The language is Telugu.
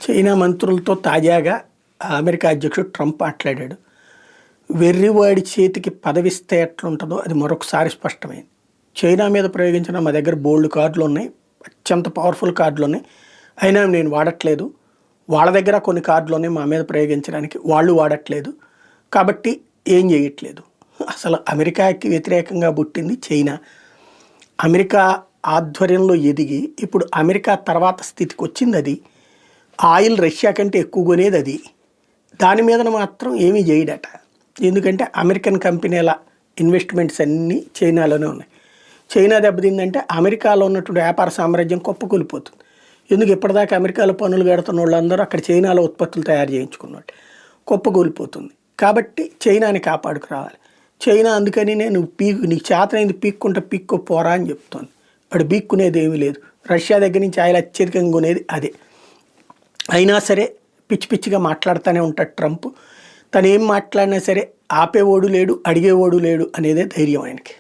చైనా మంత్రులతో తాజాగా అమెరికా అధ్యక్షుడు ట్రంప్ మాట్లాడాడు. వెర్రివాడి చేతికి పదవిస్తే ఎట్లుంటుందో అది మరొకసారి స్పష్టమైంది. చైనా మీద ప్రయోగించిన మా దగ్గర బోల్డ్ కార్డులు ఉన్నాయి, అత్యంత పవర్ఫుల్ కార్డులు ఉన్నాయి, అయినా నేను వాడట్లేదు. వాళ్ళ దగ్గర కొన్ని కార్డులు ఉన్నాయి మా మీద ప్రయోగించడానికి, వాళ్ళు వాడట్లేదు, కాబట్టి ఏం చేయట్లేదు. అసలు అమెరికాకి వ్యతిరేకంగా పుట్టింది చైనా. అమెరికా ఆధ్వర్యంలో ఎదిగి ఇప్పుడు అమెరికా తర్వాత స్థితికి వచ్చింది అది. ఆయిల్ రష్యా కంటే ఎక్కువ కొనేది అది. దాని మీద మాత్రం ఏమీ చేయడట. ఎందుకంటే అమెరికన్ కంపెనీల ఇన్వెస్ట్మెంట్స్ అన్నీ చైనాలోనే ఉన్నాయి. చైనా దెబ్బతిందంటే అమెరికాలో ఉన్నటువంటి వ్యాపార సామ్రాజ్యం కుప్పకూలిపోతుంది. ఎందుకు ఇప్పటిదాకా అమెరికాలో పనులు కడుతున్న వాళ్ళందరూ అక్కడ చైనాలో ఉత్పత్తులు తయారు చేయించుకున్నట్టు కుప్పకూలిపోతుంది. కాబట్టి చైనాని కాపాడుకురావాలి. చైనా అందుకని నేను నీకు చేతనైంది పీక్కుంటే పీక్కో పోరా అని చెప్తోంది. వాడు పీక్కునేది ఏమీ లేదు. రష్యా దగ్గర నుంచి ఆయిల్ అత్యధికంగా కొనేది అదే. అయినా సరే పిచ్చి పిచ్చిగా మాట్లాడుతూనే ఉంటాడు ట్రంప్. తను ఏం మాట్లాడినా సరే ఆపేవాడు లేడు, అడిగేవాడు లేడు అనేదే ధైర్యం ఆయనకి.